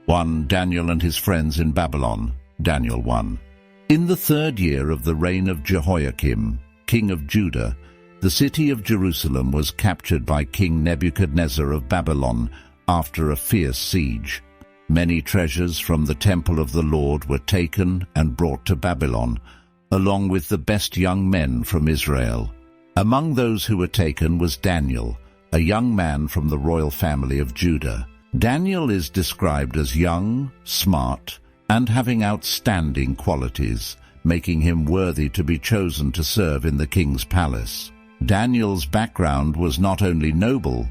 1. Daniel and his friends in Babylon. Daniel 1. In the 3rd year of the reign of Jehoiakim, king of Judah, the city of Jerusalem was captured by King Nebuchadnezzar of Babylon after a fierce siege. Many treasures from the temple of the Lord were taken and brought to Babylon, along with the best young men from Israel. Among those who were taken was Daniel, a young man from the royal family of Judah. Daniel is described as young, smart, and having outstanding qualities, making him worthy to be chosen to serve in the king's palace. Daniel's background was not only noble,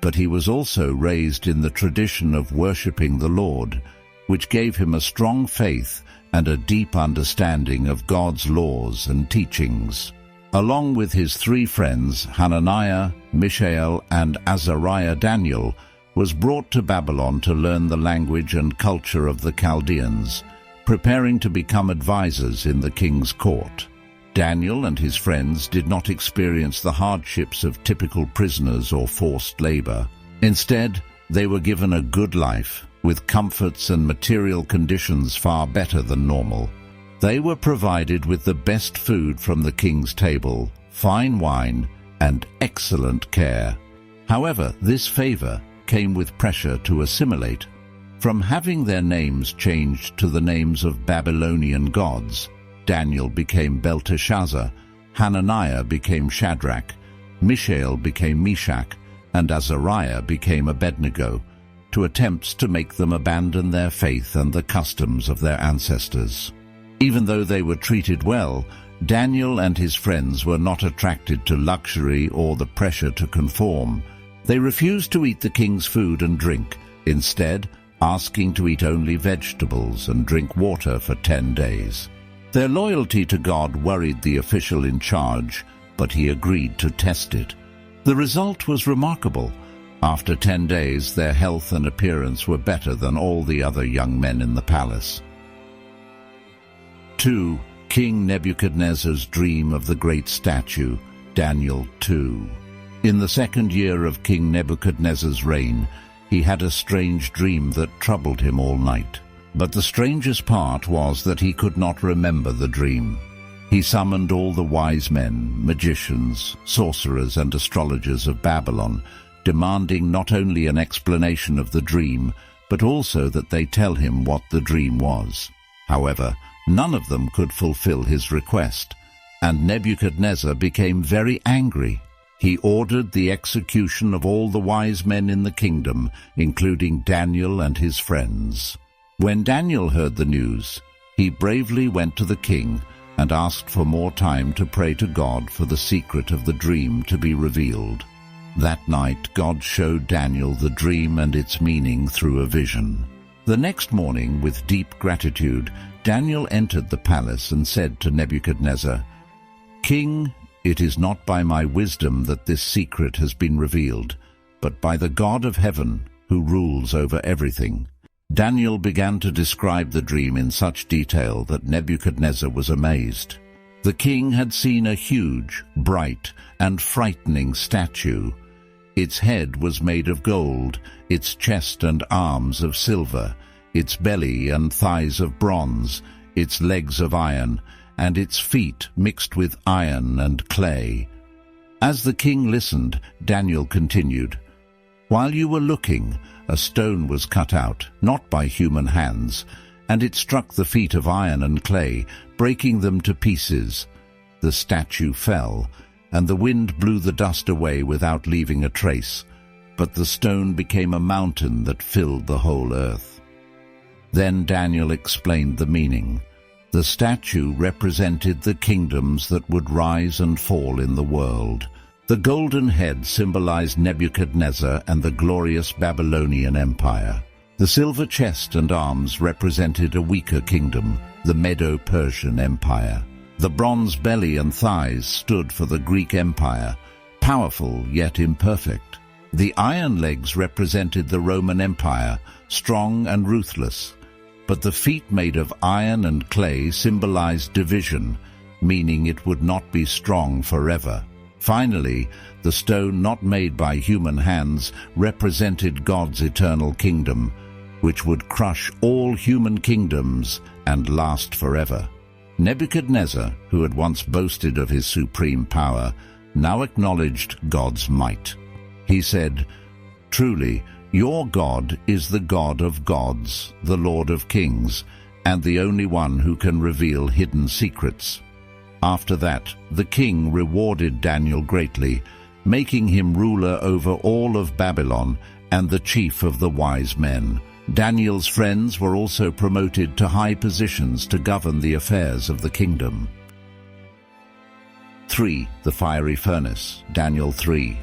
but he was also raised in the tradition of worshipping the Lord, which gave him a strong faith and a deep understanding of God's laws and teachings. Along with his 3 friends, Hananiah, Mishael, and Azariah, Daniel was brought to Babylon to learn the language and culture of the Chaldeans, preparing to become advisors in the king's court. Daniel and his friends did not experience the hardships of typical prisoners or forced labor. Instead, they were given a good life, with comforts and material conditions far better than normal. They were provided with the best food from the king's table, fine wine, and excellent care. However, this favor came with pressure to assimilate. From having their names changed to the names of Babylonian gods, Daniel became Belteshazzar, Hananiah became Shadrach, Mishael became Meshach, and Azariah became Abednego, to attempts to make them abandon their faith and the customs of their ancestors. Even though they were treated well, Daniel and his friends were not attracted to luxury or the pressure to conform. They refused to eat the king's food and drink, instead asking to eat only vegetables and drink water for 10 days. Their loyalty to God worried the official in charge, but he agreed to test it. The result was remarkable. After 10 days, their health and appearance were better than all the other young men in the palace. 2. King Nebuchadnezzar's dream of the great statue. Daniel 2. In the 2nd year of King Nebuchadnezzar's reign, he had a strange dream that troubled him all night. But the strangest part was that he could not remember the dream. He summoned all the wise men, magicians, sorcerers, and astrologers of Babylon, demanding not only an explanation of the dream, but also that they tell him what the dream was. However, none of them could fulfill his request, and Nebuchadnezzar became very angry. He ordered the execution of all the wise men in the kingdom, including Daniel and his friends. When Daniel heard the news, he bravely went to the king and asked for more time to pray to God for the secret of the dream to be revealed. That night, God showed Daniel the dream and its meaning through a vision. The next morning, with deep gratitude, Daniel entered the palace and said to Nebuchadnezzar, "King, it is not by my wisdom that this secret has been revealed, but by the God of heaven, who rules over everything." Daniel began to describe the dream in such detail that Nebuchadnezzar was amazed. The king had seen a huge, bright, and frightening statue. Its head was made of gold, its chest and arms of silver, its belly and thighs of bronze, its legs of iron, and its feet mixed with iron and clay. As the king listened, Daniel continued, "While you were looking, a stone was cut out, not by human hands, and it struck the feet of iron and clay, breaking them to pieces. The statue fell, and the wind blew the dust away without leaving a trace, but the stone became a mountain that filled the whole earth." Then Daniel explained the meaning. The statue represented the kingdoms that would rise and fall in the world. The golden head symbolized Nebuchadnezzar and the glorious Babylonian Empire. The silver chest and arms represented a weaker kingdom, the Medo-Persian Empire. The bronze belly and thighs stood for the Greek Empire, powerful yet imperfect. The iron legs represented the Roman Empire, strong and ruthless. But the feet made of iron and clay symbolized division, meaning it would not be strong forever. Finally, the stone not made by human hands represented God's eternal kingdom, which would crush all human kingdoms and last forever. Nebuchadnezzar, who had once boasted of his supreme power, now acknowledged God's might. He said, "Truly, your God is the God of gods, the Lord of kings, and the only one who can reveal hidden secrets." After that, the king rewarded Daniel greatly, making him ruler over all of Babylon and the chief of the wise men. Daniel's friends were also promoted to high positions to govern the affairs of the kingdom. 3. The fiery furnace, Daniel 3.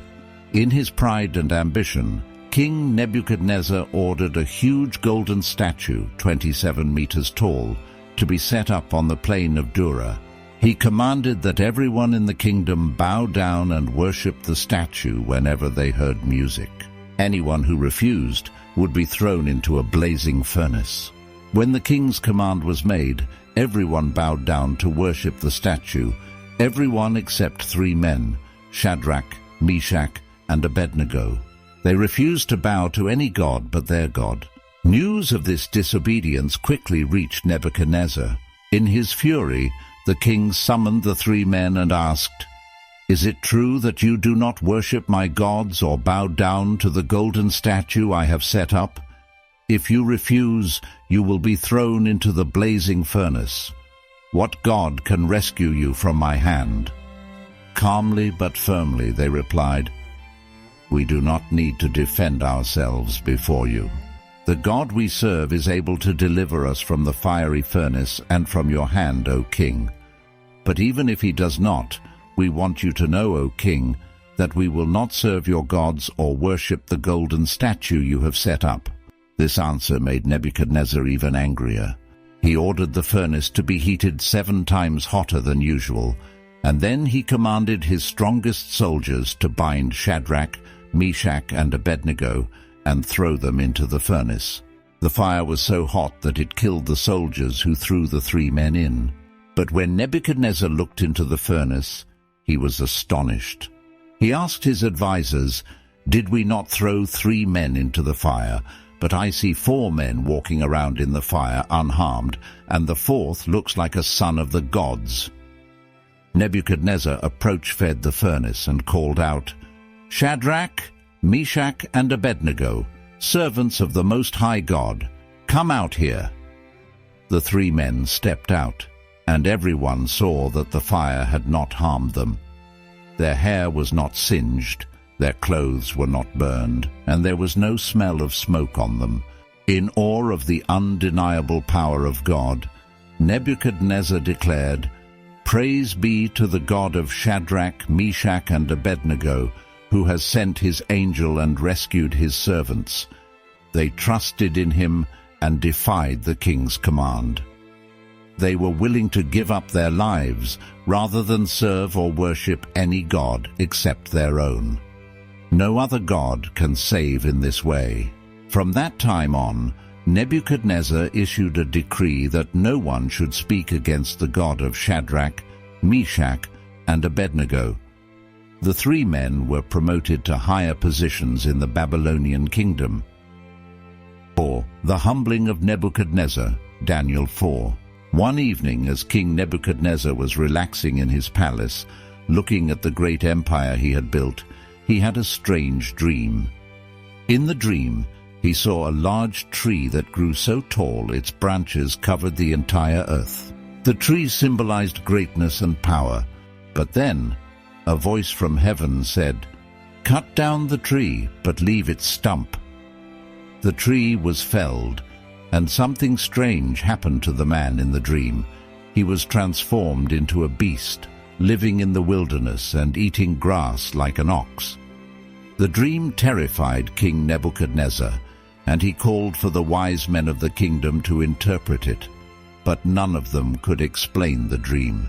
In his pride and ambition, King Nebuchadnezzar ordered a huge golden statue, 27 meters tall, to be set up on the plain of Dura. He commanded that everyone in the kingdom bow down and worship the statue whenever they heard music. Anyone who refused would be thrown into a blazing furnace. When the king's command was made, everyone bowed down to worship the statue, everyone except 3 men, Shadrach, Meshach, and Abednego. They refused to bow to any god but their God. News of this disobedience quickly reached Nebuchadnezzar. In his fury, the king summoned the 3 men and asked, "Is it true that you do not worship my gods or bow down to the golden statue I have set up? If you refuse, you will be thrown into the blazing furnace. What god can rescue you from my hand?" Calmly but firmly they replied, "We do not need to defend ourselves before you. The God we serve is able to deliver us from the fiery furnace and from your hand, O king. But even if he does not, we want you to know, O king, that we will not serve your gods or worship the golden statue you have set up." This answer made Nebuchadnezzar even angrier. He ordered the furnace to be heated 7 times hotter than usual, and then he commanded his strongest soldiers to bind Shadrach, Meshach, and Abednego and throw them into the furnace. The fire was so hot that it killed the soldiers who threw the 3 men in. But when Nebuchadnezzar looked into the furnace, he was astonished. He asked his advisers, "Did we not throw 3 men into the fire? But I see 4 men walking around in the fire unharmed, and the 4th looks like a son of the gods." Nebuchadnezzar approach-fed the furnace and called out, "Shadrach, Meshach, and Abednego, servants of the Most High God, come out here." The 3 men stepped out, and everyone saw that the fire had not harmed them. Their hair was not singed, their clothes were not burned, and there was no smell of smoke on them. In awe of the undeniable power of God, Nebuchadnezzar declared, "Praise be to the God of Shadrach, Meshach, and Abednego, who has sent his angel and rescued his servants." They trusted in him and defied the king's command. They were willing to give up their lives rather than serve or worship any god except their own. No other god can save in this way. From that time on, Nebuchadnezzar issued a decree that no one should speak against the God of Shadrach, Meshach, and Abednego. The 3 men were promoted to higher positions in the Babylonian kingdom. 4. The humbling of Nebuchadnezzar, Daniel 4. One evening, as King Nebuchadnezzar was relaxing in his palace, looking at the great empire he had built, he had a strange dream. In the dream, he saw a large tree that grew so tall its branches covered the entire earth. The tree symbolized greatness and power, but then a voice from heaven said, "Cut down the tree, but leave its stump." The tree was felled, and something strange happened to the man in the dream. He was transformed into a beast, living in the wilderness and eating grass like an ox. The dream terrified King Nebuchadnezzar, and he called for the wise men of the kingdom to interpret it, but none of them could explain the dream.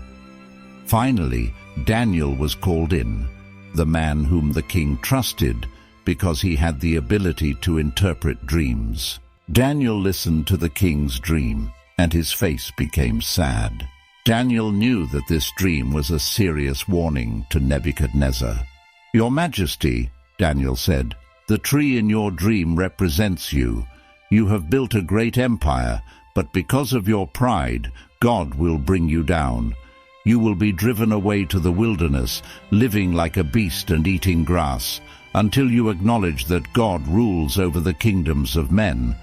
Finally, Daniel was called in, the man whom the king trusted because he had the ability to interpret dreams. Daniel listened to the king's dream, and his face became sad. Daniel knew that this dream was a serious warning to Nebuchadnezzar. "Your Majesty," Daniel said, "the tree in your dream represents you. You have built a great empire, but because of your pride, God will bring you down. You will be driven away to the wilderness, living like a beast and eating grass, until you acknowledge that God rules over the kingdoms of men."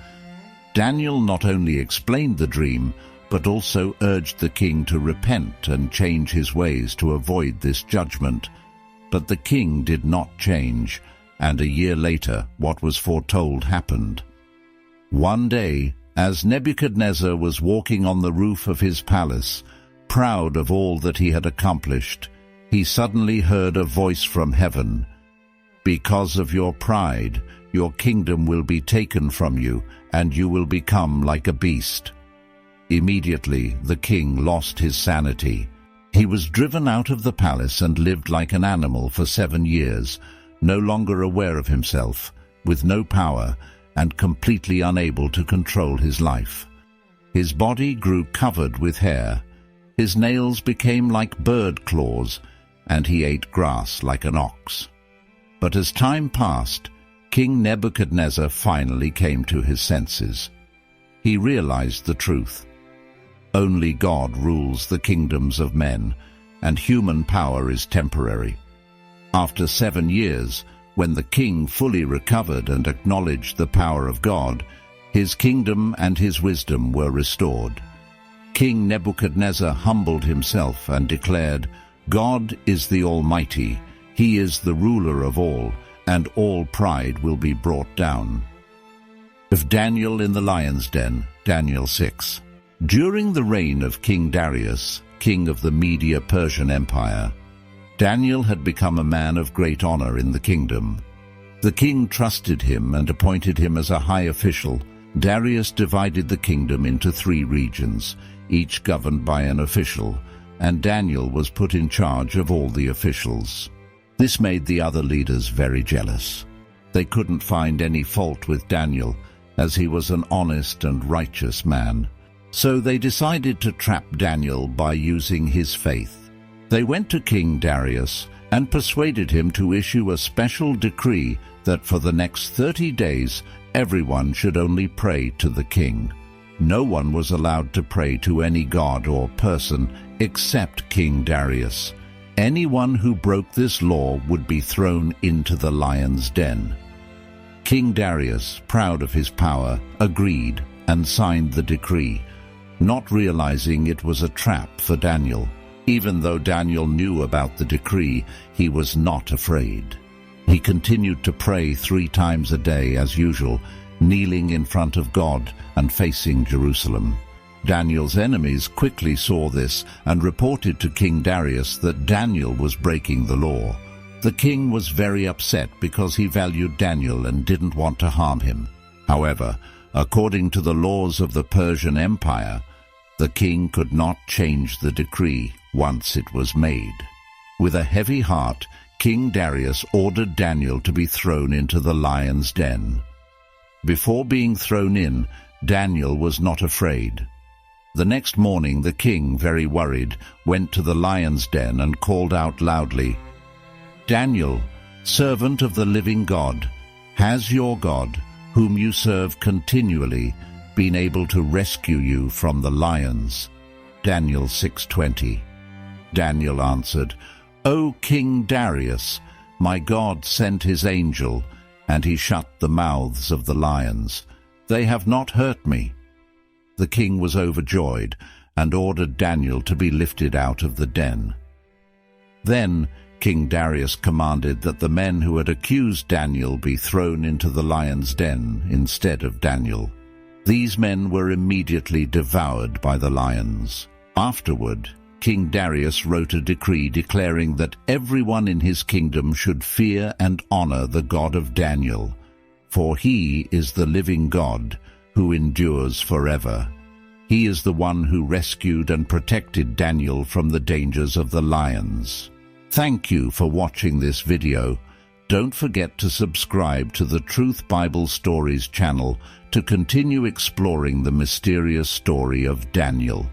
Daniel not only explained the dream, but also urged the king to repent and change his ways to avoid this judgment. But the king did not change, and a year later what was foretold happened. One day, as Nebuchadnezzar was walking on the roof of his palace, proud of all that he had accomplished, he suddenly heard a voice from heaven. "Because of your pride, your kingdom will be taken from you, and you will become like a beast." Immediately, the king lost his sanity. He was driven out of the palace and lived like an animal for 7 years, no longer aware of himself, with no power, and completely unable to control his life. His body grew covered with hair. His nails became like bird claws, and he ate grass like an ox. But as time passed, King Nebuchadnezzar finally came to his senses. He realized the truth. Only God rules the kingdoms of men, and human power is temporary. After 7 years, when the king fully recovered and acknowledged the power of God, his kingdom and his wisdom were restored. King Nebuchadnezzar humbled himself and declared, "God is the Almighty. He is the ruler of all, and all pride will be brought down." Of Daniel in the lion's den, Daniel 6. During the reign of King Darius, king of the Medo-Persian Empire, Daniel had become a man of great honor in the kingdom. The king trusted him and appointed him as a high official. Darius divided the kingdom into 3 regions, each governed by an official, and Daniel was put in charge of all the officials. This made the other leaders very jealous. They couldn't find any fault with Daniel, as he was an honest and righteous man. So they decided to trap Daniel by using his faith. They went to King Darius and persuaded him to issue a special decree that for the next 30 days everyone should only pray to the king. No one was allowed to pray to any god or person except King Darius. Anyone who broke this law would be thrown into the lion's den. King Darius, proud of his power, agreed and signed the decree, not realizing it was a trap for Daniel. Even though Daniel knew about the decree, he was not afraid. He continued to pray 3 times a day as usual, kneeling in front of God and facing Jerusalem. Daniel's enemies quickly saw this and reported to King Darius that Daniel was breaking the law. The king was very upset because he valued Daniel and didn't want to harm him. However, according to the laws of the Persian Empire, the king could not change the decree once it was made. With a heavy heart, King Darius ordered Daniel to be thrown into the lion's den. Before being thrown in, Daniel was not afraid. The next morning, the king, very worried, went to the lion's den and called out loudly, "Daniel, servant of the living God, has your God, whom you serve continually, been able to rescue you from the lions?" Daniel 6:20. Daniel answered, "O King Darius, my God sent his angel, and he shut the mouths of the lions. They have not hurt me." The king was overjoyed and ordered Daniel to be lifted out of the den. Then King Darius commanded that the men who had accused Daniel be thrown into the lion's den instead of Daniel. These men were immediately devoured by the lions. Afterward, King Darius wrote a decree declaring that everyone in his kingdom should fear and honor the God of Daniel, for he is the living God who endures forever. He is the one who rescued and protected Daniel from the dangers of the lions. Thank you for watching this video. Don't forget to subscribe to the Truth Bible Stories channel to continue exploring the mysterious story of Daniel.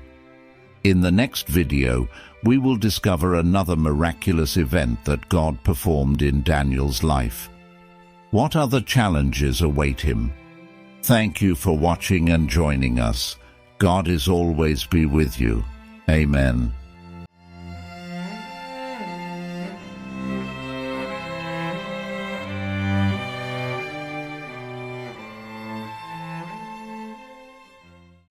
In the next video, we will discover another miraculous event that God performed in Daniel's life. What other challenges await him? Thank you for watching and joining us. God is always be with you. Amen.